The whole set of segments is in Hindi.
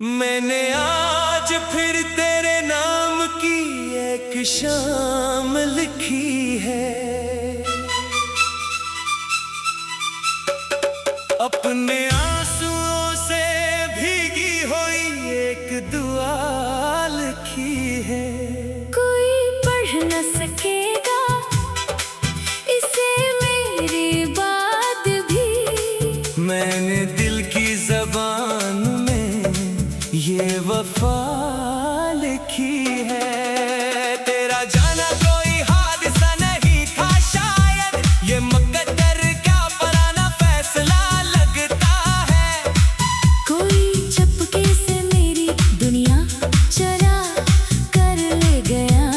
मैंने आज फिर तेरे नाम की एक शाम लिखी है, अपने आंसुओं से भीगी हुई एक दुआ लिखी है। कोई पढ़ न सकेगा इसे मेरी बात भी, मैंने दिल की ज़बान में ये वफा लिखी है। तेरा जाना कोई हादसा नहीं था शायद, ये मुकद्दर का पुराना फैसला लगता है। कोई चुपके से मेरी दुनिया चरा कर ले गया,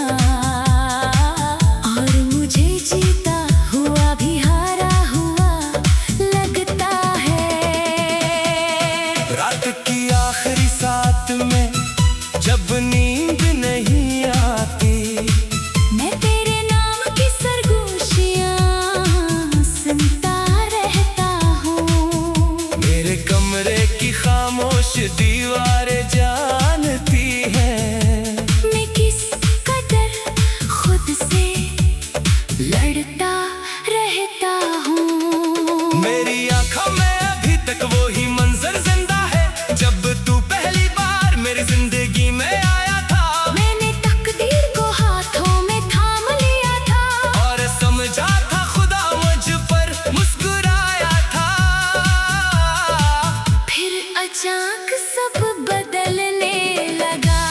और मुझे जीता हुआ भी हारा हुआ लगता है। रात की आखिरी साथ में जब नींद नहीं आती, मैं तेरे नाम की सरगोशियां सुनता रहता हूँ। मेरे कमरे की खामोश दीवारें जानती है मैं किस कदर खुद से लड़ता रहता हूँ। मेरी आंखों में अभी तक वो ही मंजर जिंदा है, जब तू पहली बार मेरी जिंदगी में आया था। मैंने तकदीर को हाथों में थाम लिया था, और समझा था खुदा मुझ पर मुस्कुराया था। फिर अचानक सब बदलने लगा,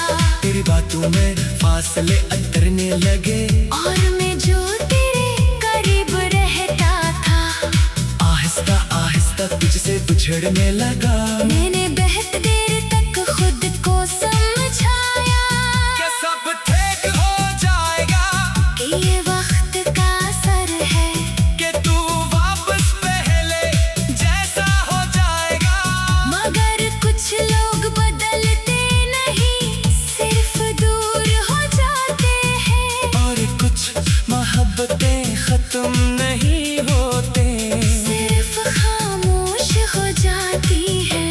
तेरी बातों में फासले उतरने लगे, और मैं जो तेरे करीब रहता था आहिस्ता आहिस्ता तुझसे बिछड़ने लगा। मैंने बहुत देर तक खुद को समझाया क्या सब ठीक हो जाएगा, कि ये वक्त का असर है, कि तू वापस पहले जैसा हो जाएगा। मगर कुछ लोग बदलते नहीं, सिर्फ दूर हो जाते हैं। और कुछ मोहब्बतें खत्म नहीं होते, सिर्फ खामोश हो जाती है।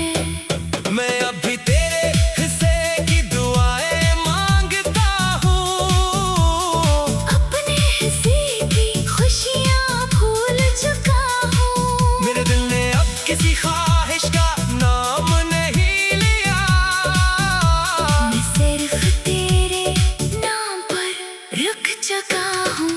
मैं अभी तेरे हिस्से की दुआएं मांगता हूँ, अपने हिस्से की खुशियाँ भूल चुका हूँ। मेरे दिल ने अब किसी ख्वाहिश का नाम नहीं लिया। मैं सिर्फ तेरे नाम पर रुक चुका हूँ।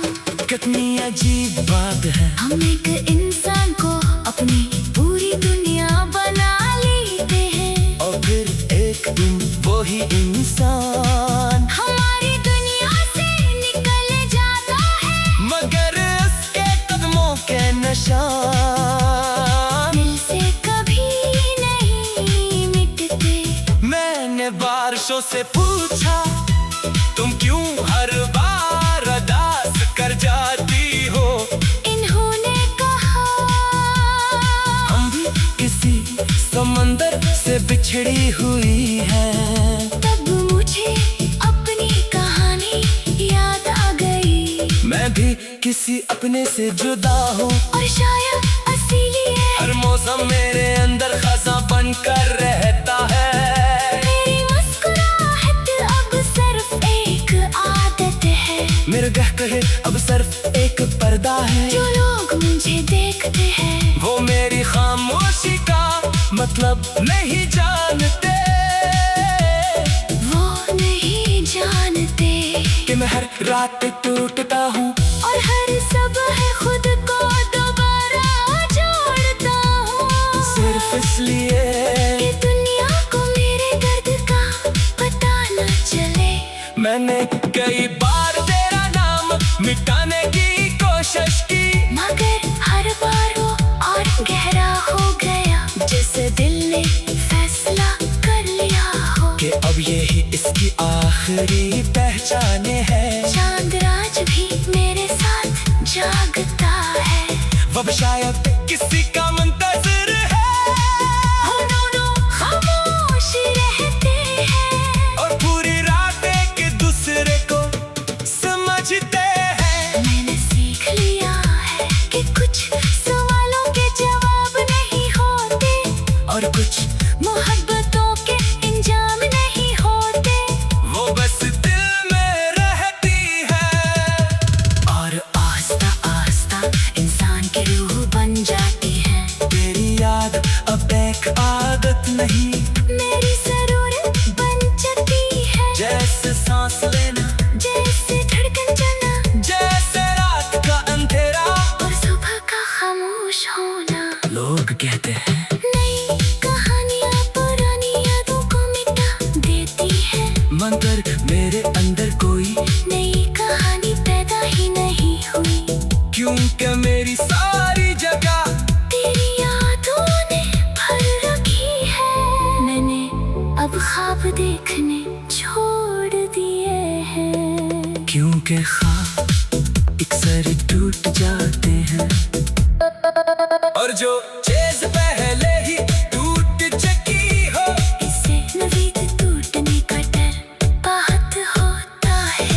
कितनी अजीब बात है, हम एक इंसान को अपनी पूरी दुनिया बना लेते हैं, और फिर एक दिन वो ही इंसान हमारी दुनिया से निकल जाता है। मगर उसके कदमों के निशान दिल से कभी नहीं मिटते। मैंने बारिशों से पूछा, तुम क्यों हर बार अदास कर जाती हो। इन्होंने कहा हम भी किसी समंदर से बिछड़ी हुई हैं। तब मुझे अपनी कहानी याद आ गई, मैं भी किसी अपने से जुदा हूँ, और शायद असली है हर मौसम मेरे अंदर खजा बनकर रहता है। मेरी मुस्कुराहट अब सिर्फ एक आदत है, मेरे गहकहे अब सिर्फ एक पर्दा है। जो लोग मुझे देखते हैं वो मेरी खामोशी का मतलब नहीं जानते, वो नहीं जानते। कि मैं हर रात टूटता हूँ, और हर सुबह खुद को दोबारा जोड़ता हूँ, सिर्फ इसलिए कि दुनिया को मेरे दर्द का पता न चले। मैंने कई बार तेरा नाम मिटाने की कोशिश की, मगर हर बार वो और गहरा हो गया, जिसे दिल ने फैसला कर लिया हो कि अब यही इसकी आखिरी पहचाने है। चांद राज भी मेरे साथ जागता है, अब शायद किसी का मुंतज़िर है। हम दोनों खामोश रहते हैं, और पूरी रात एक दूसरे को समझते हैं। मैंने सीख लिया है कि कुछ सवालों के जवाब नहीं होते, और कुछ मोहब्बतों के इंजाम ख्वाब देखने छोड़ दिए हैं। क्योंकि ख्वाब अक्सर टूट जाते हैं, और जो चीज पहले ही टूट चुकी हो, इससे नवीद टूटने का डर बहुत होता है।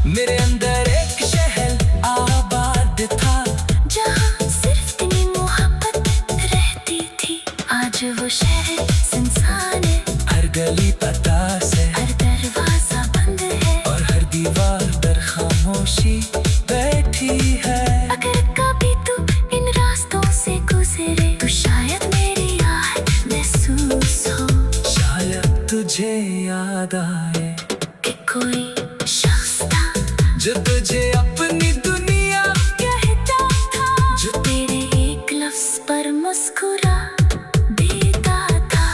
मेरे अंदर एक शहर आबाद था, जहाँ सिर्फ तेरी मोहब्बत रहती थी। आज वो शहर सुनसान है, हर गली पता से, हर दरवाजा बंद है, और हर दीवार पर खामोशी बैठी है। अगर कभी तू इन रास्तों से गुजरे तो शायद मेरी आहट महसूस हो, शायद तुझे याद आए कि कोई शख्स था जो तुझे अपनी दुनिया कहता था, जो तेरे एक लफ्ज पर मुस्कुरा देता था।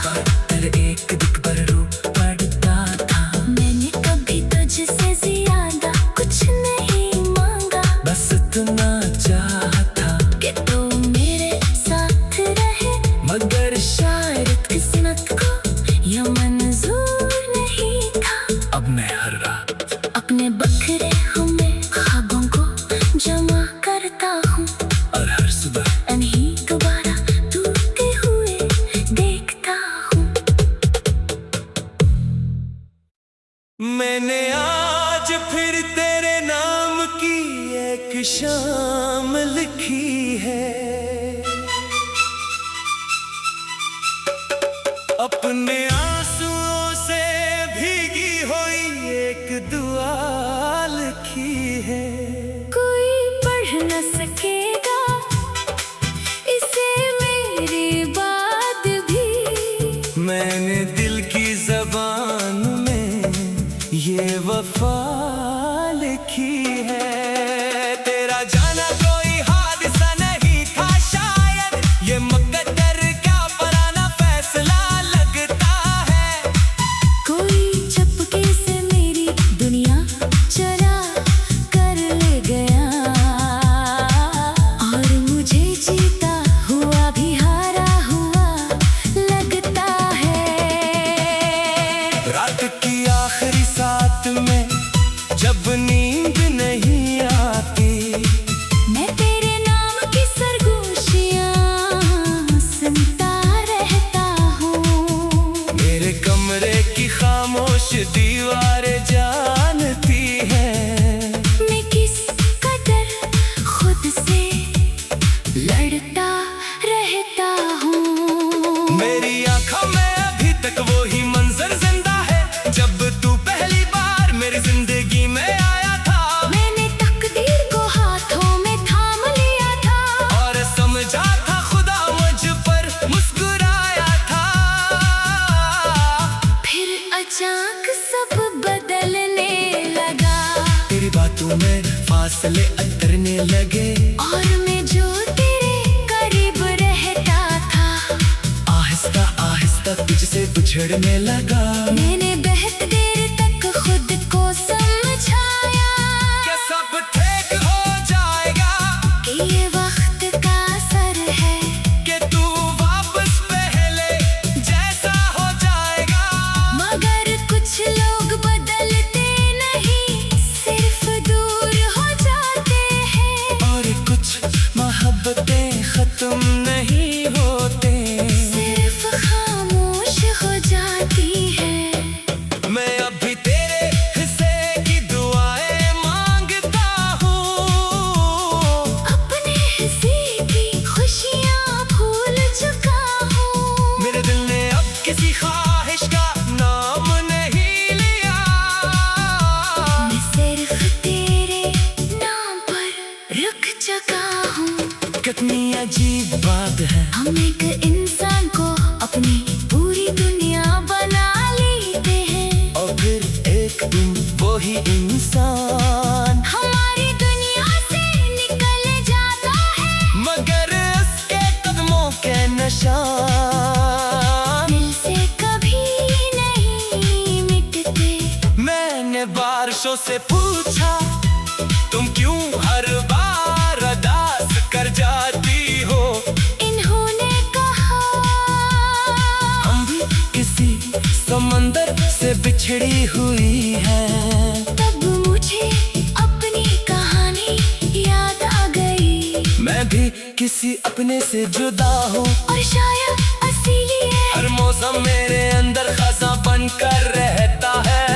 पर एक दिख पर रो पड़ता था। मैंने कभी तुझसे ज्यादा कुछ नहीं मांगा, बस इतना चाहता कि तू मेरे साथ रहे, मगर शायद किस्मत को यह मंजूर नहीं था। अब मैं हर रात अपने बखरे हुए ख्वाबों को जमा करता हूँ, और हर सुबह इन्हीं दोबारा टूटते हुए देखता हूँ। मैंने आज फिर तेरे नाम की एक शाम लिखी है, अपने आंसुओं से भीगी हुई एक दुआ लिखी है। कोई पढ़ न सकेगा इसे मेरी बात भी, मैंने दिल की जबान में ये वफा लिखी है। तेरा जाना कोई हादसा नहीं था शायद, ये मुकद्दर क्या पुराना फैसला लगता है। कोई चुपके से मेरी दुनिया चरा कर ले गया, और मुझे जीता हुआ भी हारा हुआ लगता है। रात की आखिरी साथ में जब नींद नहीं आती, मैं तेरे नाम की सरगोशियां सुनता रहता हूँ। मेरे कमरे की खामोश दीवारें जानती है, मैं किस कदर खुद से लड़ता रहता हूँ। मेरी आंखों में अभी तक वो ही मंजर जिंदा है, जब तू पहली बार मेरी जिंदगी में आया था। मैंने तकदीर को हाथों में थाम लिया था, और समझा था खुदा मुझ पर मुस्कुराया था। फिर अचानक सब बदलने लगा, तेरी बातों में फासले उतरने लगे, और मैं जो तेरे करीब रहता था, आहिस्ता आहिस्ता तुझसे बिछड़ने लगा। मैंने बहुत देर तक खुद को समझाया कि सब ठीक हो जाएगा, कि ये वक्त का असर है, कि तू वापस पहले जैसा हो जाएगा। मगर कुछ लोग बदलते नहीं, सिर्फ दूर हो जाते हैं। और कुछ मोहब्बतें खत्म नहीं होते, सिर्फ खामोश हो जाती है। मैं अभी तेरे हिस्से की दुआएं मांगता हूँ, अपने हिस्से की खुशियाँ भूल चुका हूँ। मेरे दिल ने अब किसी ख्वाहिश का नाम नहीं लिया। मैं सिर्फ तेरे नाम पर रुक चुका हूँ। कितनी अजीब बात है, हम एक इंसान को अपनी पूरी दुनिया बना लेते हैं, और फिर एक दिन वही इंसान हमारी दुनिया से निकल जाता है, मगर उसके कदमों के निशान दिल से कभी नहीं मिटते। मैंने बारिशों से पूछा, तुम क्यों हर बार अदास कर जाती हो। इन्होंने कहा हम भी किसी समंदर से बिछड़ी हुई है। तब मुझे अपनी कहानी याद आ गई। मैं भी किसी अपने से जुदा हूँ और शायद इसीलिए हर मौसम मेरे अंदर खजा बनकर रहता है।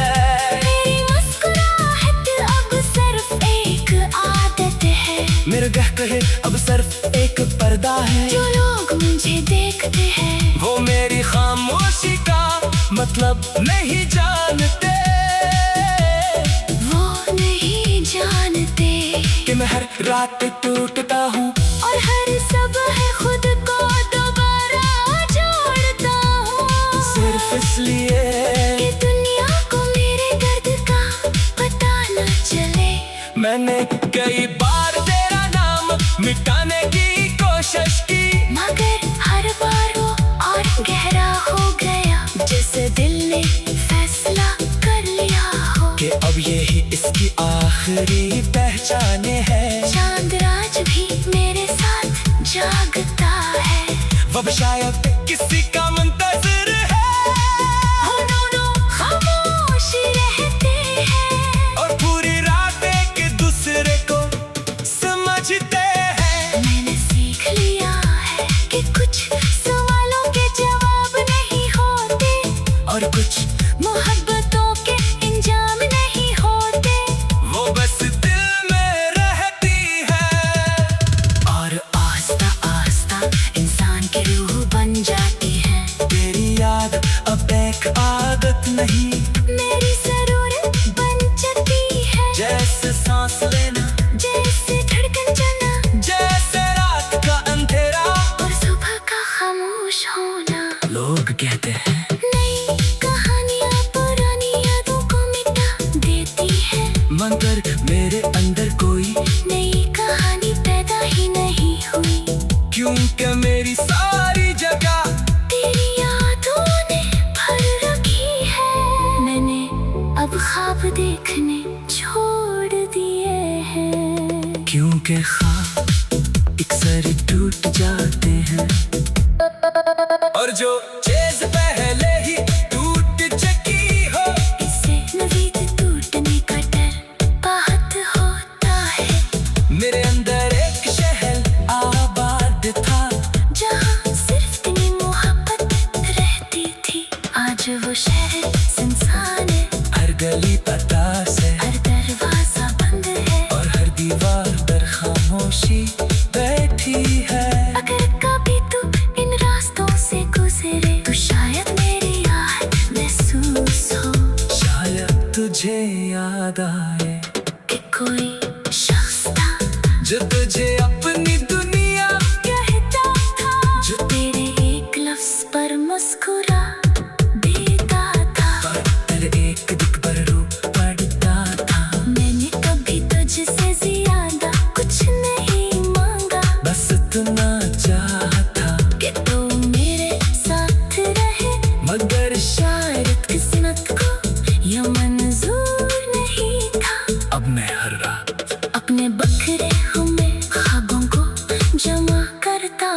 मेरी मुस्कुराहट अब सिर्फ एक आदत है। मेरे गहकहे अब सिर्फ एक पर्दा है। जो लोग मुझे देखते हैं वो मेरी खामोशी का मतलब नहीं जानते। वो नहीं जानते कि मैं हर रात टूटता हूँ और हर सुबह खुद को दोबारा जोड़ता हूँ। सिर्फ इसलिए कि दुनिया को मेरे दर्द का पता न चले। मैंने कई बार तेरा नाम मिटाने की कोशिश की, मगर हर बार वो और गहरा हो गया। जैसे दिल ने फैसला कर लिया हो कि अब यही इसकी आखिरी पहचाने है। चांद राज भी मेरे साथ जागता है। वह शायद किसी का मुंतज़िर है। खामोश रहते हैं और पूरी रात एक दूसरे को समझते हैं। मैंने सीख लिया है कि कुछ सवालों के जवाब नहीं होते और कुछ मोहब्बतों के इंजाम नहीं होते। वो बस दिल में रहती है और आस्ता आस्ता इंसान की रूह बन जाती है। तेरी याद अब एक आदत नहीं, मेरी जरूरत बन जाती है। जैसे सांस लेना, जैसे धड़कन चलना जैसे रात का अंधेरा और सुबह का खामोश होना। लोग कहते हैं नई कहानियाँ पुरानी यादों को मिटा देती है, मगर मेरे अंदर कोई नई कहानी पैदा ही नहीं हुई। क्योंकि मेरी सारी जगह तेरी यादों ने भर रखी है। मैंने अब ख्वाब देखने छोड़ दिए हैं। क्योंकि ख्वाब अक्सर टूट जाते हैं और जो चीज पहले ही टूट चुकी हो इससे मज़ीद टूटने का डर बहुत होता है। मेरे अंदर एक शहर आबाद था जहाँ सिर्फ इतनी मोहब्बत रहती थी। आज वो शहर सुनसान है, हर गली पता से हर दरवाजा बंद है और हर दीवार पर खामोशी बैठी है। अगर कभी तू इन रास्तों से गुजरे तो शायद मेरी याद महसूस हो। शायद तुझे याद आए कि कोई शख्स था जो तुझे अपनी दुनिया कहता था, जो तेरे एक लफ्ज पर मुस्कुरा देता था। पर एक दिख पर रू पड़ता था। मैंने कभी तुझसे ज्यादा कुछ नहीं मांगा, बस इतना चाहता कि तू मेरे साथ रहे। मगर शायद किस्मत को यह मंजूर नहीं था। अब मैं हर रात अपने बखरे हुए ख्वाबों को जमा करता